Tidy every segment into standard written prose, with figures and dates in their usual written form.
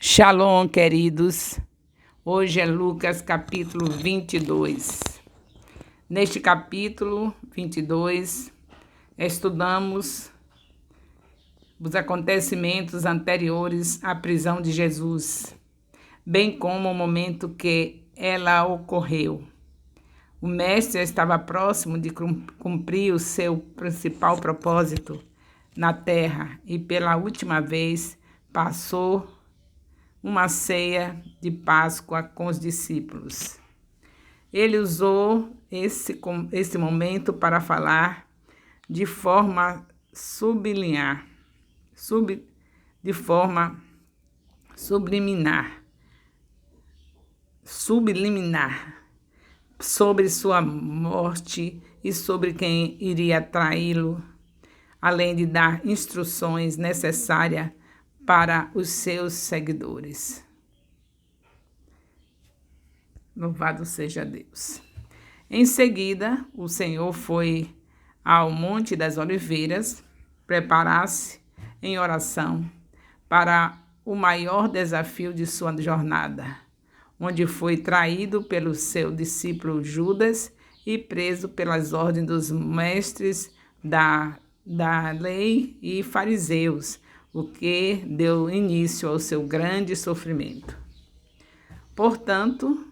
Shalom, queridos. Hoje é Lucas capítulo 22. Neste capítulo 22, estudamos os acontecimentos anteriores à prisão de Jesus, bem como o momento que ela ocorreu. O mestre estava próximo de cumprir o seu principal propósito na terra e pela última vez passou uma ceia de Páscoa com os discípulos. Ele usou esse momento para falar de forma subliminar sobre sua morte e sobre quem iria traí-lo, além de dar instruções necessárias para os seus seguidores. Louvado seja Deus. Em seguida, o Senhor foi ao Monte das Oliveiras preparar-se em oração para o maior desafio de sua jornada, onde foi traído pelo seu discípulo Judas e preso pelas ordens dos mestres da lei e fariseus, o que deu início ao seu grande sofrimento. Portanto,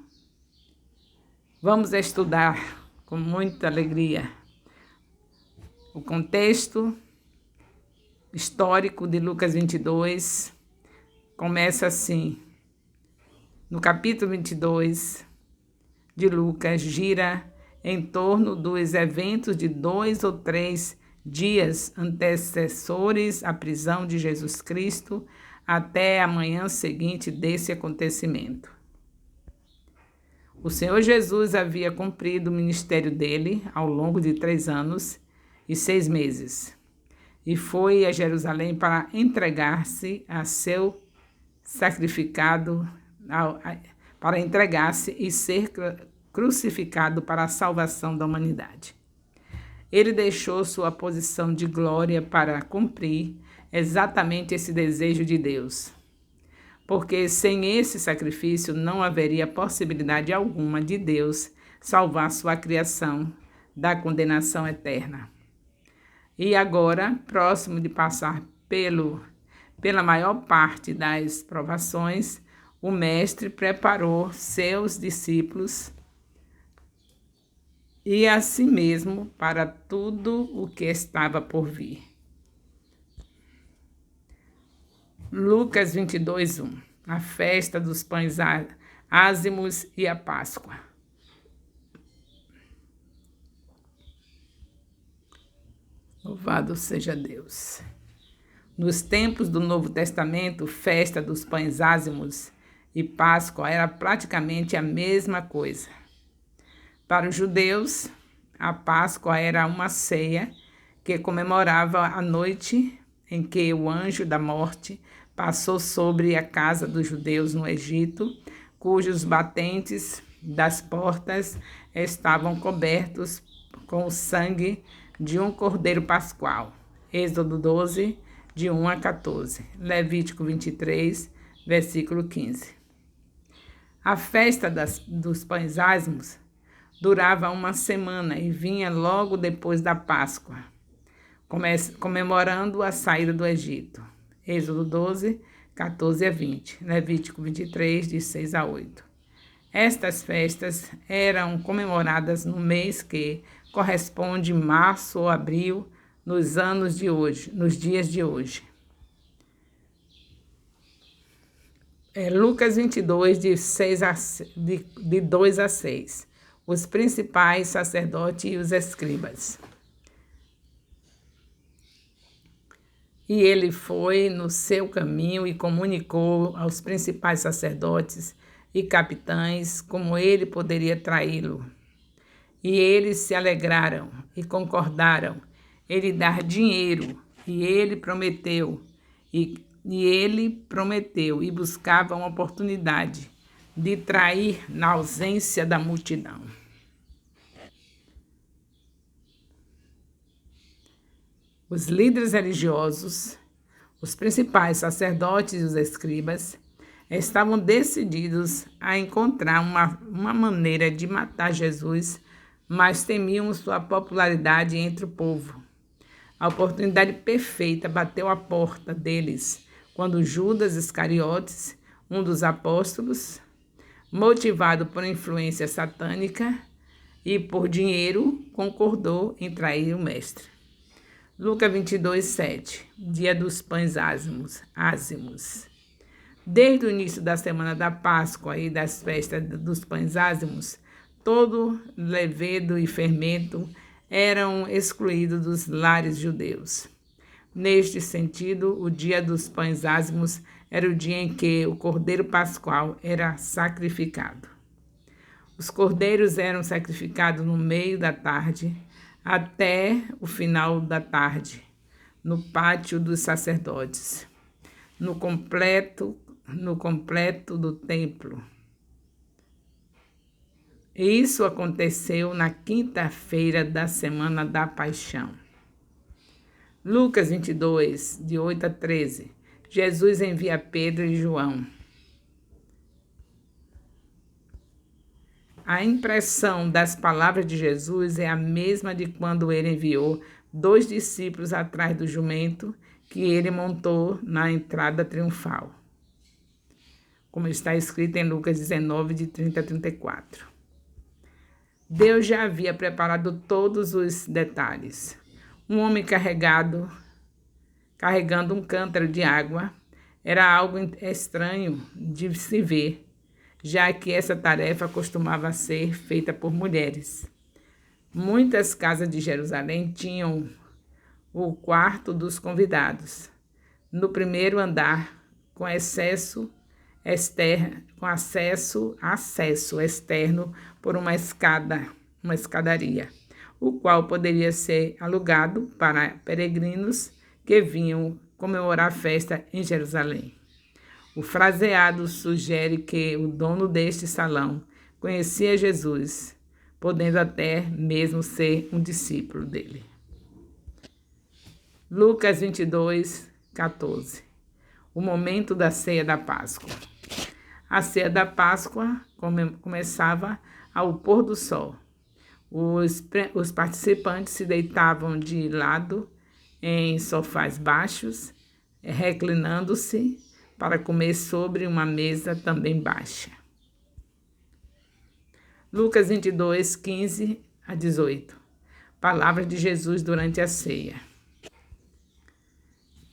vamos estudar com muita alegria o contexto histórico de Lucas 22. Começa assim: no capítulo 22 de Lucas, gira em torno dos eventos de 2 ou 3 dias antecessores à prisão de Jesus Cristo até a manhã seguinte desse acontecimento. O Senhor Jesus havia cumprido o ministério dele ao longo de 3 anos e 6 meses e foi a Jerusalém para entregar-se a seu sacrificado, para entregar-se e ser crucificado para a salvação da humanidade. Ele deixou sua posição de glória para cumprir exatamente esse desejo de Deus, porque sem esse sacrifício não haveria possibilidade alguma de Deus salvar sua criação da condenação eterna. E agora, próximo de passar pela maior parte das provações, o Mestre preparou seus discípulos e a si mesmo para tudo o que estava por vir. Lucas 22:1. A festa dos pães ázimos e a Páscoa. Louvado seja Deus. Nos tempos do Novo Testamento, festa dos pães ázimos e Páscoa era praticamente a mesma coisa. Para os judeus, a Páscoa era uma ceia que comemorava a noite em que o anjo da morte passou sobre a casa dos judeus no Egito, cujos batentes das portas estavam cobertos com o sangue de um cordeiro pascual. Êxodo 12, de 1 a 14. Levítico 23, versículo 15. A festa dos pães ázimos durava uma semana e vinha logo depois da Páscoa, comemorando a saída do Egito. Êxodo 12, 14 a 20. Levítico 23, de 6 a 8. Estas festas eram comemoradas no mês que corresponde março ou abril nos dias de hoje. Lucas 22, de 2 a 6. Os principais sacerdotes e os escribas. E ele foi no seu caminho e comunicou aos principais sacerdotes e capitães como ele poderia traí-lo. E eles se alegraram e concordaram em lhe dar dinheiro, e ele prometeu e buscava uma oportunidade de trair na ausência da multidão. Os líderes religiosos, os principais sacerdotes e os escribas estavam decididos a encontrar uma maneira de matar Jesus, mas temiam sua popularidade entre o povo. A oportunidade perfeita bateu à porta deles quando Judas Iscariotes, um dos apóstolos, motivado por influência satânica e por dinheiro, concordou em trair o mestre. Lucas 22, 7. Dia dos pães ázimos. Desde o início da semana da Páscoa e das festas dos pães ázimos, todo levedo e fermento eram excluídos dos lares judeus. Neste sentido, o dia dos pães ázimos era o dia em que o cordeiro pascual era sacrificado. Os cordeiros eram sacrificados no meio da tarde até o final da tarde, no pátio dos sacerdotes, no completo do templo. Isso aconteceu na quinta-feira da semana da Paixão. Lucas 22, de 8 a 13. Jesus envia Pedro e João. A impressão das palavras de Jesus é a mesma de quando ele enviou 2 discípulos atrás do jumento que ele montou na entrada triunfal, como está escrito em Lucas 19, de 30 a 34. Deus já havia preparado todos os detalhes. Um homem carregando um cântaro de água era algo estranho de se ver, já que essa tarefa costumava ser feita por mulheres. Muitas casas de Jerusalém tinham o quarto dos convidados, no primeiro andar, com acesso externo por uma escadaria, o qual poderia ser alugado para peregrinos que vinham comemorar a festa em Jerusalém. O fraseado sugere que o dono deste salão conhecia Jesus, podendo até mesmo ser um discípulo dele. Lucas 22, 14. O momento da ceia da Páscoa. A ceia da Páscoa começava ao pôr do sol. Os participantes se deitavam de lado em sofás baixos, reclinando-se para comer sobre uma mesa também baixa. Lucas 22, 15 a 18. Palavras de Jesus durante a ceia.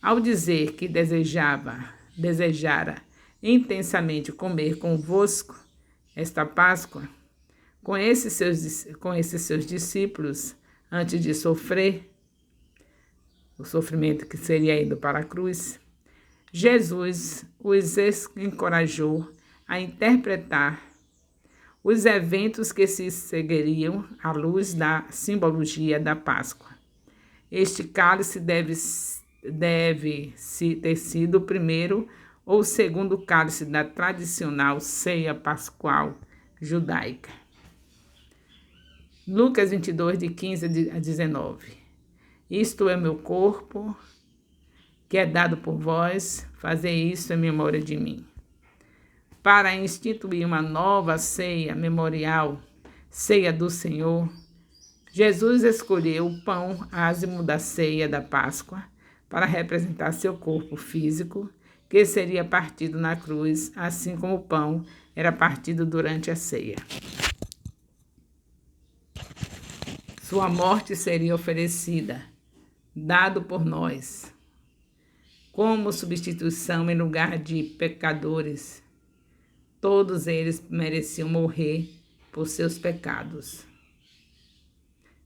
Ao dizer que desejara intensamente comer convosco esta Páscoa, com esses seus discípulos, antes de sofrer, o sofrimento que seria ido para a cruz, Jesus os encorajou a interpretar os eventos que se seguiriam à luz da simbologia da Páscoa. Este cálice deve ter sido o primeiro ou o segundo cálice da tradicional ceia pascual judaica. Lucas 22, de 15 a 19. Isto é meu corpo, que é dado por vós, fazei isso em memória de mim. Para instituir uma nova ceia memorial, ceia do Senhor, Jesus escolheu o pão ázimo da ceia da Páscoa para representar seu corpo físico, que seria partido na cruz, assim como o pão era partido durante a ceia. Sua morte seria oferecida, dado por nós, como substituição em lugar de pecadores. Todos eles mereciam morrer por seus pecados.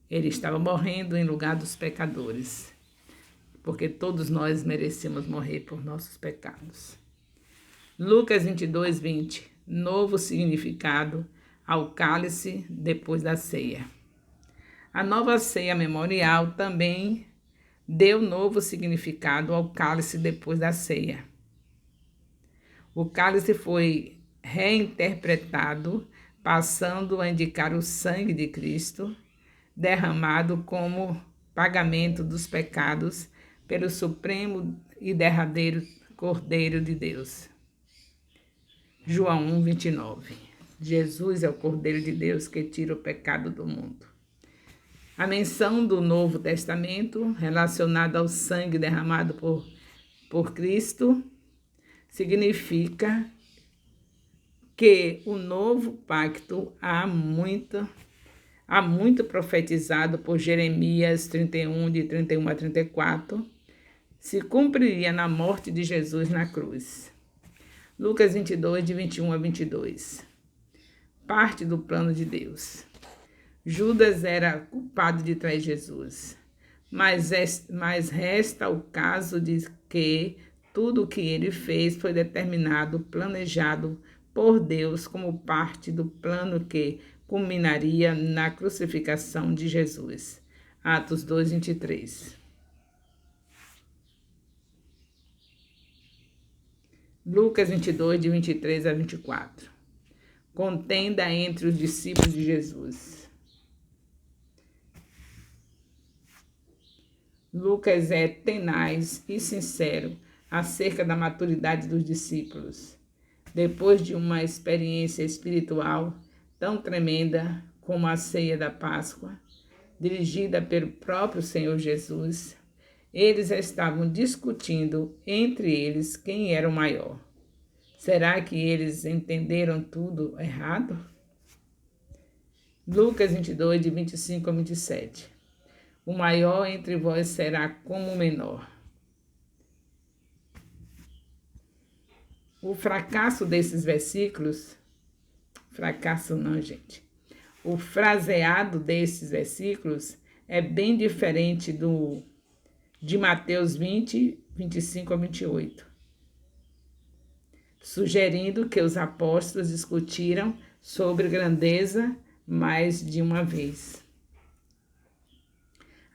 Ele estava morrendo em lugar dos pecadores, porque todos nós merecíamos morrer por nossos pecados. Lucas 22, 20. Novo significado ao cálice depois da ceia. A nova ceia memorial também deu novo significado ao cálice depois da ceia. O cálice foi reinterpretado, passando a indicar o sangue de Cristo, derramado como pagamento dos pecados pelo supremo e derradeiro Cordeiro de Deus. João 1:29. Jesus é o Cordeiro de Deus que tira o pecado do mundo. A menção do Novo Testamento relacionada ao sangue derramado por Cristo significa que o novo pacto há muito profetizado por Jeremias 31, de 31 a 34, se cumpriria na morte de Jesus na cruz. Lucas 22, de 21 a 22. Parte do plano de Deus. Judas era culpado de trair Jesus, mas resta o caso de que tudo o que ele fez foi determinado, planejado por Deus como parte do plano que culminaria na crucificação de Jesus. Atos 2, 23. Lucas 22, de 23 a 24. Contenda entre os discípulos de Jesus. Lucas é tenaz e sincero acerca da maturidade dos discípulos. Depois de uma experiência espiritual tão tremenda como a ceia da Páscoa, dirigida pelo próprio Senhor Jesus, eles estavam discutindo entre eles quem era o maior. Será que eles entenderam tudo errado? Lucas 22, de 25 a 27. O maior entre vós será como o menor. O fracasso desses versículos, o fraseado desses versículos é bem diferente de Mateus 20, 25 a 28, sugerindo que os apóstolos discutiram sobre grandeza mais de uma vez.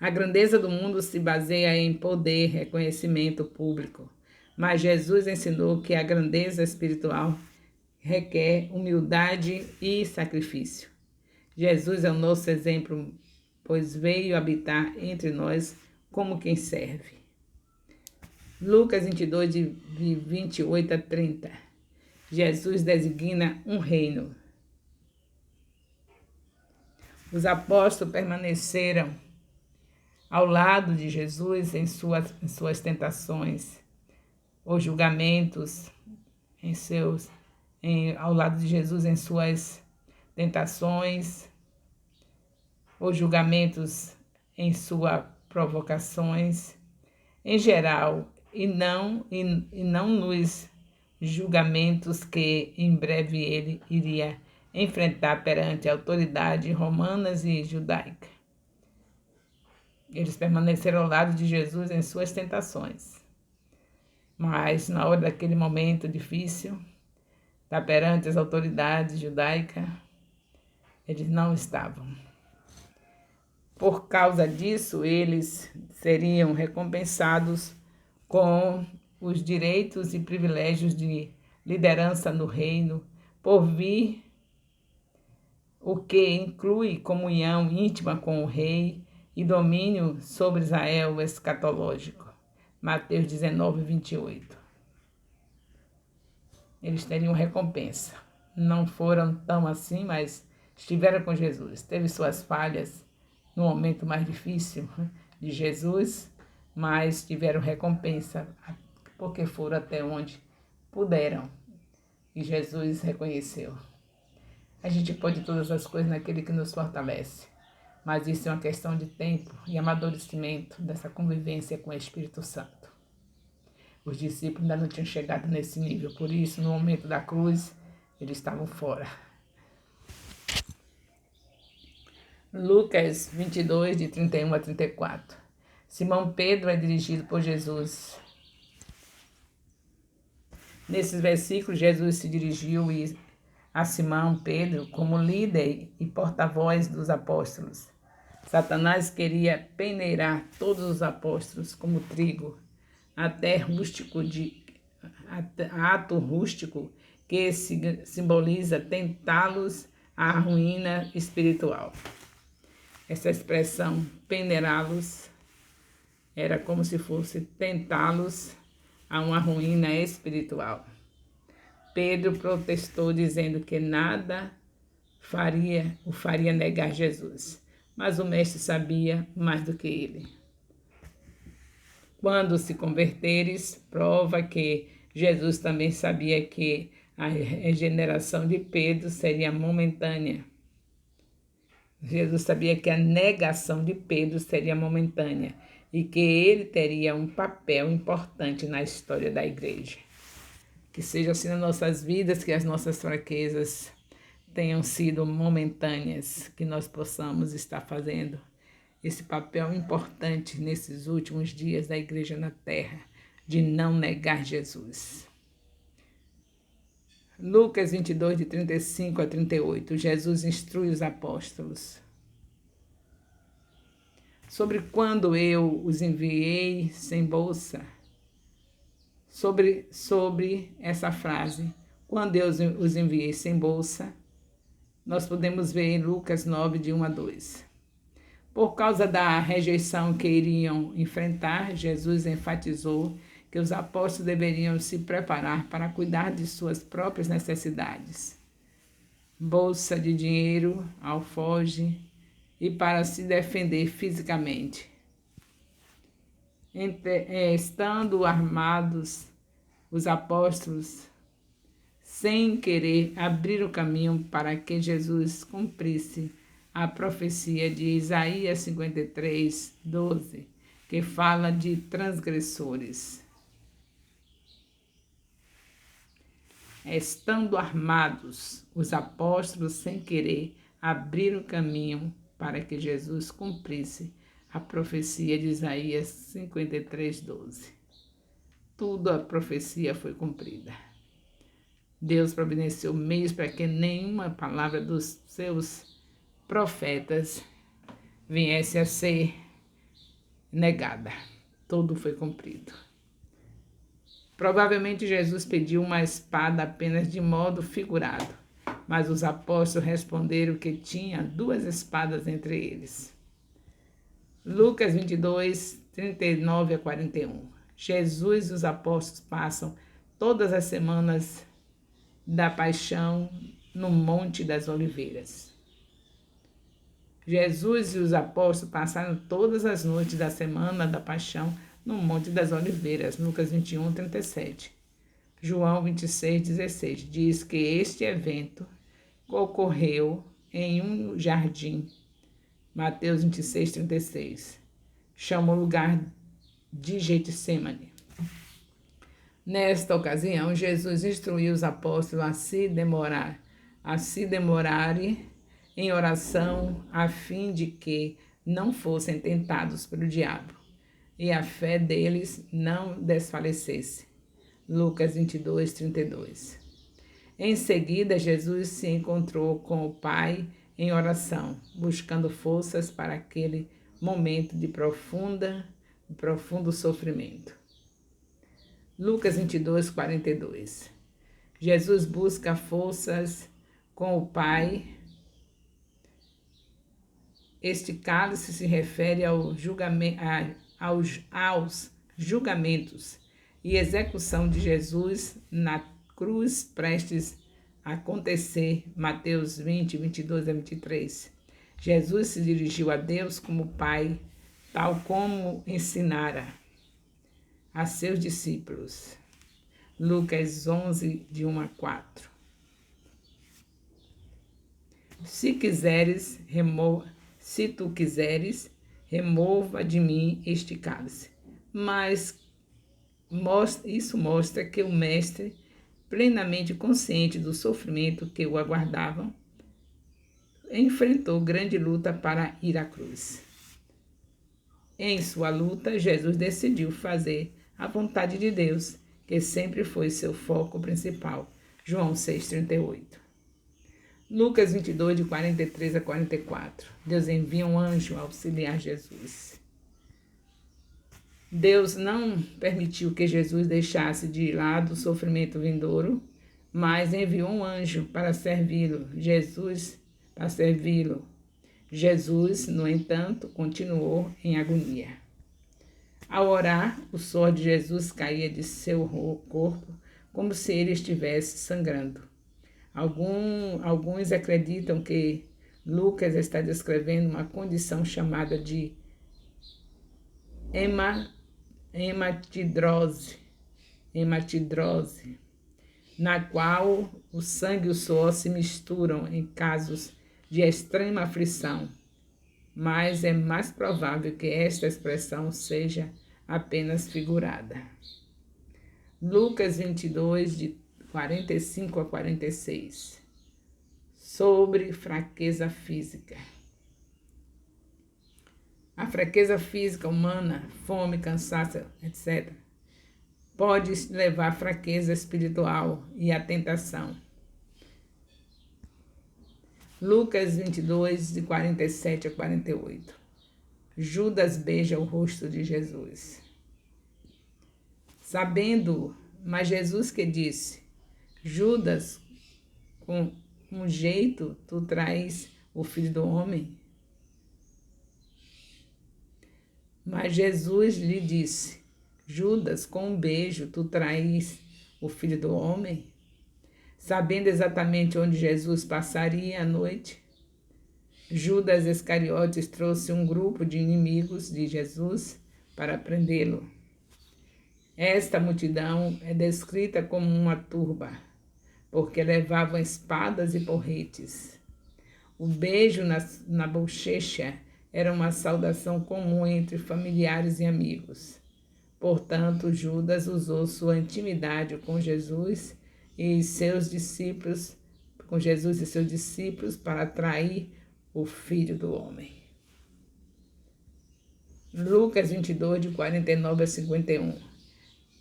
A grandeza do mundo se baseia em poder, reconhecimento público, mas Jesus ensinou que a grandeza espiritual requer humildade e sacrifício. Jesus é o nosso exemplo, pois veio habitar entre nós como quem serve. Lucas 22, de 28 a 30. Jesus designa um reino. Os apóstolos permaneceram ao lado de Jesus em suas tentações, os julgamentos, ao lado de Jesus em suas tentações, os julgamentos em suas provocações, em geral, e não nos julgamentos que em breve ele iria enfrentar perante a autoridade romanas e judaica. Eles permaneceram ao lado de Jesus em suas tentações. Mas na hora daquele momento difícil, perante as autoridades judaicas, eles não estavam. Por causa disso, eles seriam recompensados com os direitos e privilégios de liderança no reino, por vir, o que inclui comunhão íntima com o rei e domínio sobre Israel escatológico. Mateus 19, 28. Eles teriam recompensa. Não foram tão assim, mas estiveram com Jesus. Teve suas falhas no momento mais difícil de Jesus, mas tiveram recompensa, porque foram até onde puderam. E Jesus reconheceu. A gente pode todas as coisas naquele que nos fortalece. Mas isso é uma questão de tempo e amadurecimento dessa convivência com o Espírito Santo. Os discípulos ainda não tinham chegado nesse nível, por isso, no momento da cruz, eles estavam fora. Lucas 22, de 31 a 34. Simão Pedro é dirigido por Jesus. Nesses versículos, Jesus se dirigiu a Simão Pedro como líder e porta-voz dos apóstolos. Satanás queria peneirar todos os apóstolos como trigo, ato rústico que simboliza tentá-los à ruína espiritual. Essa expressão peneirá-los era como se fosse tentá-los a uma ruína espiritual. Pedro protestou, dizendo que nada o faria negar Jesus. Mas o mestre sabia mais do que ele. Quando se converteres, prova que Jesus também sabia que a regeneração de Pedro seria momentânea. Jesus sabia que a negação de Pedro seria momentânea e que ele teria um papel importante na história da igreja. Que seja assim nas nossas vidas, que as nossas fraquezas tenham sido momentâneas, que nós possamos estar fazendo esse papel importante nesses últimos dias da igreja na terra, de não negar Jesus. Lucas 22, de 35 a 38, Jesus instrui os apóstolos. Sobre quando eu os enviei sem bolsa. Sobre essa frase, quando eu os enviei sem bolsa, nós podemos ver em Lucas 9, de 1 a 2. Por causa da rejeição que iriam enfrentar, Jesus enfatizou que os apóstolos deveriam se preparar para cuidar de suas próprias necessidades. Bolsa de dinheiro, alforje e para se defender fisicamente. Estando armados, os apóstolos, sem querer, abriram o caminho para que Jesus cumprisse a profecia de Isaías 53, 12, que fala de transgressores. Estando armados, os apóstolos, sem querer, abriram o caminho para que Jesus cumprisse a profecia de Isaías 53, 12. Tudo a profecia foi cumprida. Deus providenciou meios para que nenhuma palavra dos seus profetas viesse a ser negada. Tudo foi cumprido. Provavelmente Jesus pediu uma espada apenas de modo figurado, mas os apóstolos responderam que tinha 2 espadas entre eles. Lucas 22, 39 a 41. Jesus e os apóstolos passam todas as semanas da paixão no Monte das Oliveiras. Jesus e os apóstolos passaram todas as noites da semana da paixão no Monte das Oliveiras, Lucas 21, 37. João 26, 16, diz que este evento ocorreu em um jardim. Mateus 26, 36. Chama o lugar de Getsemane. Nesta ocasião, Jesus instruiu os apóstolos a se demorarem em oração, a fim de que não fossem tentados pelo diabo e a fé deles não desfalecesse. Lucas 22, 32. Em seguida, Jesus se encontrou com o Pai em oração, buscando forças para aquele momento de profundo sofrimento. Lucas 22, 42. Jesus busca forças com o Pai. Este cálice se refere aos julgamentos e execução de Jesus na cruz prestes a acontecer. Mateus 20, 22 a 23. Jesus se dirigiu a Deus como Pai, tal como ensinara a seus discípulos. Lucas 11, de 1 a 4. Se tu quiseres, remova de mim este cálice. Mas isso mostra que o mestre, plenamente consciente do sofrimento que o aguardava, enfrentou grande luta para ir à cruz. Em sua luta, Jesus decidiu fazer a vontade de Deus, que sempre foi seu foco principal. João 6,38. Lucas 22, de 43 a 44. Deus envia um anjo a auxiliar Jesus. Deus não permitiu que Jesus deixasse de lado o sofrimento vindouro, mas enviou um anjo para servi-lo. Jesus, no entanto, continuou em agonia. Ao orar, o suor de Jesus caía de seu corpo como se ele estivesse sangrando. Alguns acreditam que Lucas está descrevendo uma condição chamada de hematidrose, na qual o sangue e o suor se misturam em casos de extrema aflição, mas é mais provável que esta expressão seja apenas figurada. Lucas 22, de 45 a 46. Sobre fraqueza física. A fraqueza física humana, fome, cansaço, etc., pode levar à fraqueza espiritual e à tentação. Lucas 22, de 47 a 48. Judas beija o rosto de Jesus. Sabendo, mas Jesus que disse: Judas, com um jeito tu trais o Filho do Homem? Mas Jesus lhe disse: Judas, com um beijo tu trais o Filho do Homem? Sabendo exatamente onde Jesus passaria a noite, Judas Iscariotes trouxe um grupo de inimigos de Jesus para prendê-lo. Esta multidão é descrita como uma turba, porque levavam espadas e porretes. O beijo na bochecha era uma saudação comum entre familiares e amigos. Portanto, Judas usou sua intimidade com Jesus e seus discípulos para atrair o Filho do Homem. Lucas 22, de 49 a 51.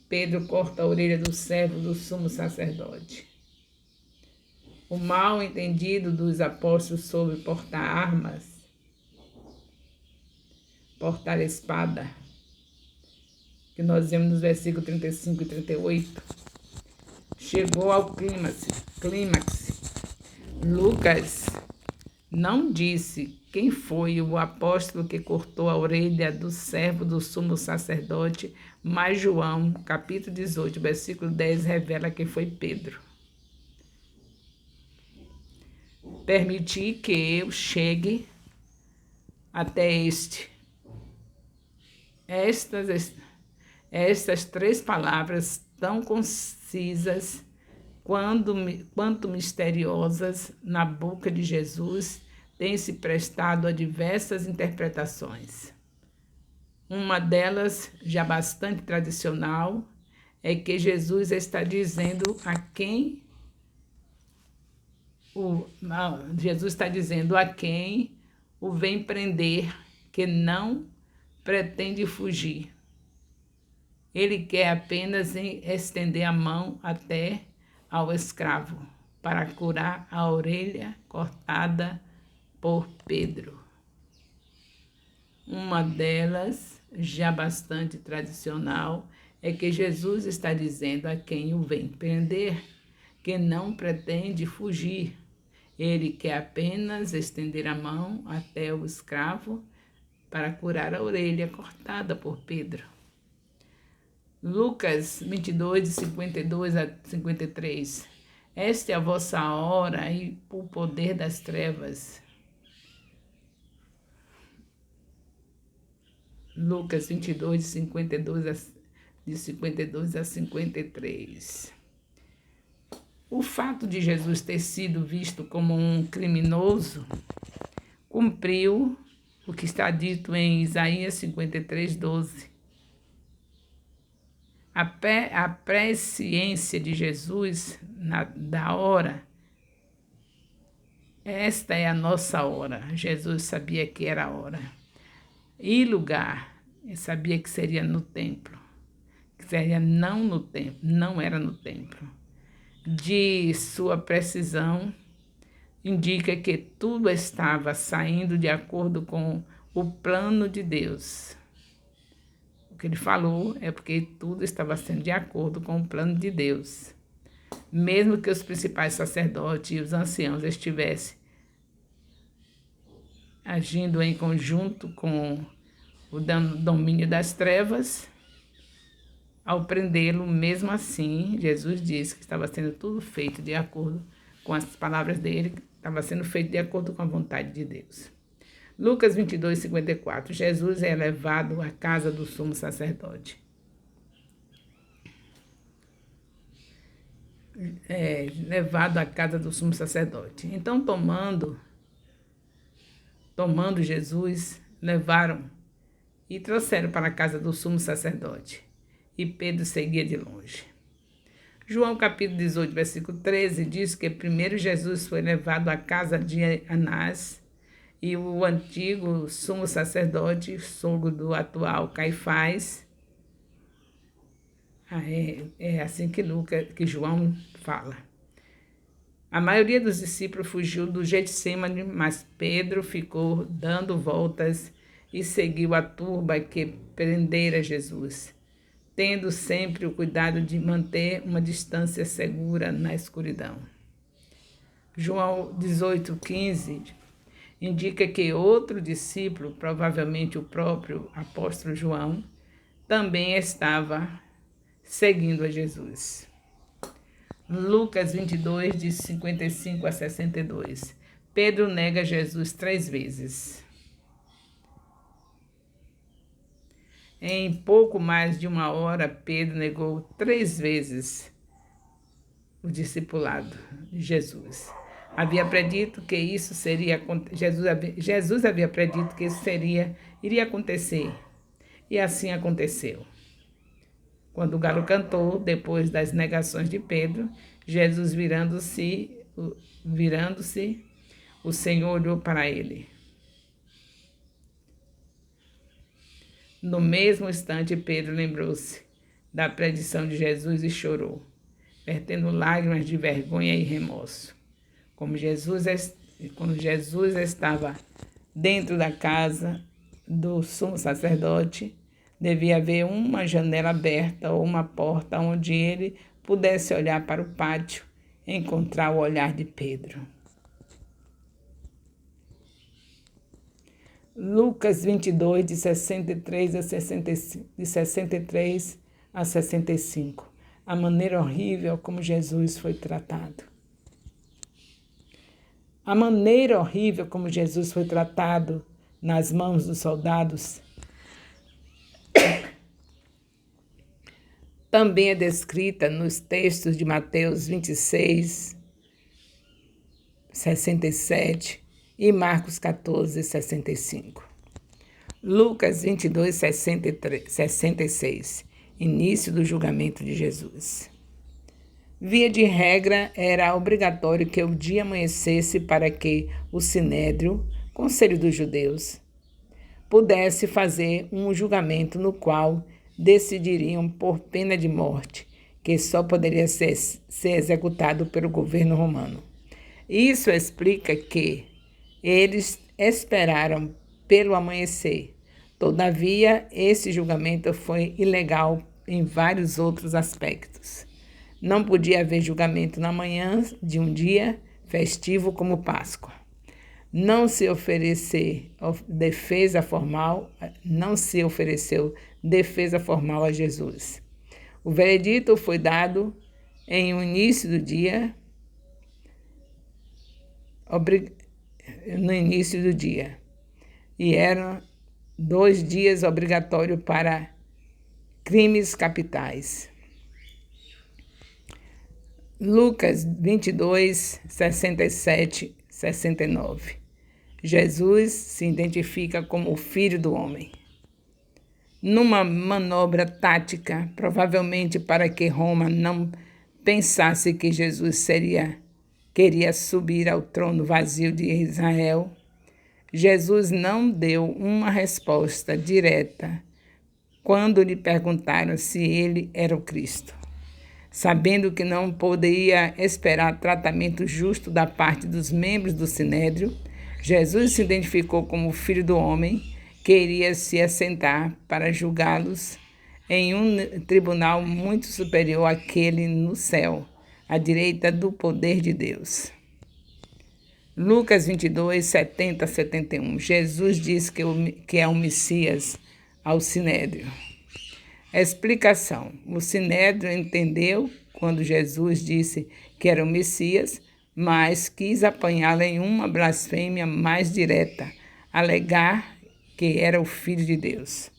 Pedro corta a orelha do servo do sumo sacerdote. O mal entendido dos apóstolos sobre portar espada, que nós vemos nos versículos 35 e 38, chegou ao clímax. Lucas não disse quem foi o apóstolo que cortou a orelha do servo do sumo sacerdote, mas João, capítulo 18, versículo 10, revela que foi Pedro. Permiti que eu chegue até estas três palavras tão concisas quanto misteriosas na boca de Jesus têm se prestado a diversas interpretações. Uma delas, já bastante tradicional, é que Jesus está dizendo a quem o vem prender, que não pretende fugir. Ele quer apenas estender a mão até ao escravo para curar a orelha cortada por Pedro. Uma delas, já bastante tradicional, é que Jesus está dizendo a quem o vem prender que não pretende fugir. Ele quer apenas estender a mão até o escravo para curar a orelha cortada por Pedro. Lucas 22, de 52 a 53. Esta é a vossa hora e o poder das trevas. Lucas 22, de 52 a 53. O fato de Jesus ter sido visto como um criminoso cumpriu o que está dito em Isaías 53, 12. A presciência de Jesus da hora, esta é a nossa hora. Jesus sabia que era a hora. E lugar, ele sabia que seria no templo. Que seria não era no templo. De sua precisão, indica que tudo estava saindo de acordo com o plano de Deus. O que ele falou é porque tudo estava sendo de acordo com o plano de Deus. Mesmo que os principais sacerdotes e os anciãos estivessem agindo em conjunto com o domínio das trevas, ao prendê-lo, mesmo assim, Jesus disse que estava sendo tudo feito de acordo com as palavras dele, estava sendo feito de acordo com a vontade de Deus. Lucas 22, 54. Jesus é levado à casa do sumo sacerdote. Levado à casa do sumo sacerdote. Então, tomando Jesus, levaram e trouxeram para a casa do sumo sacerdote. E Pedro seguia de longe. João capítulo 18, versículo 13, diz que primeiro Jesus foi levado à casa de Anás, e o antigo sumo sacerdote, sogro do atual Caifás, é assim que João fala. A maioria dos discípulos fugiu do Getsêmani, mas Pedro ficou dando voltas e seguiu a turba que prendera Jesus, tendo sempre o cuidado de manter uma distância segura na escuridão. João 18:15 indica que outro discípulo, provavelmente o próprio apóstolo João, também estava seguindo a Jesus. Lucas 22, de 55 a 62. Pedro nega Jesus 3 vezes. Em pouco mais de 1 hora, Pedro negou 3 vezes o discipulado de Jesus. Havia predito que isso seria, Jesus havia predito que isso iria acontecer. E assim aconteceu. Quando o galo cantou, depois das negações de Pedro, Jesus virando-se, o Senhor olhou para ele. No mesmo instante, Pedro lembrou-se da predição de Jesus e chorou, vertendo lágrimas de vergonha e remorso. Quando Jesus estava dentro da casa do sumo sacerdote, devia haver uma janela aberta ou uma porta onde ele pudesse olhar para o pátio e encontrar o olhar de Pedro. Lucas 22, de 63 a 65. A maneira horrível como Jesus foi tratado. A maneira horrível como Jesus foi tratado nas mãos dos soldados também é descrita nos textos de Mateus 26, 67 e Marcos 14, 65. Lucas 22, 66. Início do julgamento de Jesus. Via de regra, era obrigatório que o dia amanhecesse para que o Sinédrio, Conselho dos Judeus, pudesse fazer um julgamento no qual decidiriam por pena de morte, que só poderia ser executado pelo governo romano. Isso explica que eles esperaram pelo amanhecer. Todavia, esse julgamento foi ilegal em vários outros aspectos. Não podia haver julgamento na manhã de um dia festivo como Páscoa. Não se ofereceu defesa formal a Jesus. O veredito foi dado no início do dia, e eram 2 dias obrigatórios para crimes capitais. Lucas 22, 67, 69. Jesus se identifica como o Filho do Homem. Numa manobra tática, provavelmente para que Roma não pensasse que Jesus queria subir ao trono vazio de Israel, Jesus não deu uma resposta direta quando lhe perguntaram se ele era o Cristo. Sabendo que não poderia esperar tratamento justo da parte dos membros do Sinédrio, Jesus se identificou como o Filho do Homem, que iria se assentar para julgá-los em um tribunal muito superior àquele no céu, à direita do poder de Deus. Lucas 22, 70 a 71. Jesus diz que é o Messias ao Sinédrio. Explicação. O Sinédrio entendeu quando Jesus disse que era o Messias, mas quis apanhá-lo em uma blasfêmia mais direta, alegar que era o Filho de Deus.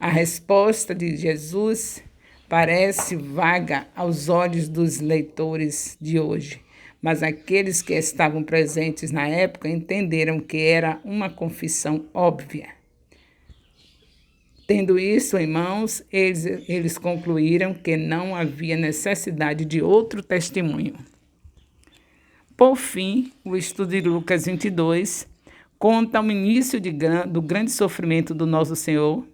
A resposta de Jesus parece vaga aos olhos dos leitores de hoje, mas aqueles que estavam presentes na época entenderam que era uma confissão óbvia. Tendo isso em mãos, eles concluíram que não havia necessidade de outro testemunho. Por fim, o estudo de Lucas 22 conta o início do grande sofrimento do nosso Senhor,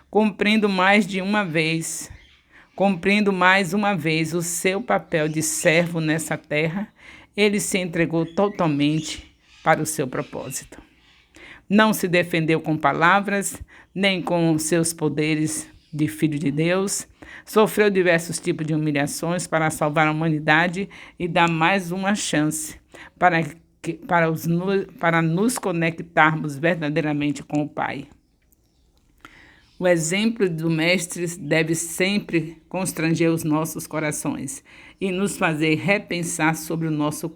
cumprindo mais uma vez o seu papel de servo nessa terra. Ele se entregou totalmente para o seu propósito. Não se defendeu com palavras, nem com seus poderes de Filho de Deus. Sofreu diversos tipos de humilhações para salvar a humanidade e dar mais uma chance para nos conectarmos verdadeiramente com o Pai. O exemplo do Mestre deve sempre constranger os nossos corações e nos fazer repensar sobre o nosso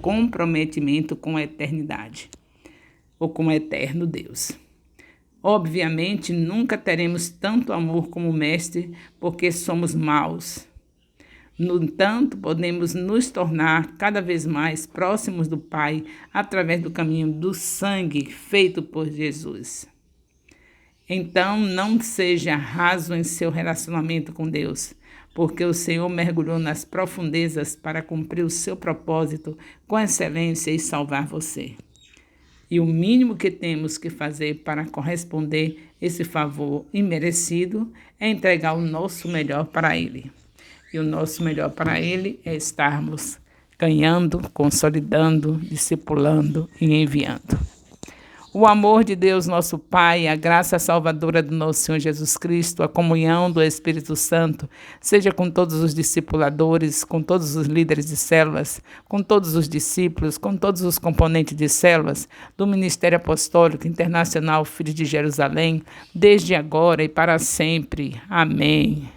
comprometimento com a eternidade, ou com o eterno Deus. Obviamente, nunca teremos tanto amor como o Mestre, porque somos maus. No entanto, podemos nos tornar cada vez mais próximos do Pai através do caminho do sangue feito por Jesus. Então, não seja raso em seu relacionamento com Deus, porque o Senhor mergulhou nas profundezas para cumprir o seu propósito com excelência e salvar você. E o mínimo que temos que fazer para corresponder esse favor imerecido é entregar o nosso melhor para Ele. E o nosso melhor para Ele é estarmos ganhando, consolidando, discipulando e enviando. O amor de Deus, nosso Pai, a graça salvadora do nosso Senhor Jesus Cristo, a comunhão do Espírito Santo, seja com todos os discipuladores, com todos os líderes de células, com todos os discípulos, com todos os componentes de células do Ministério Apostólico Internacional Filhos de Jerusalém, desde agora e para sempre. Amém.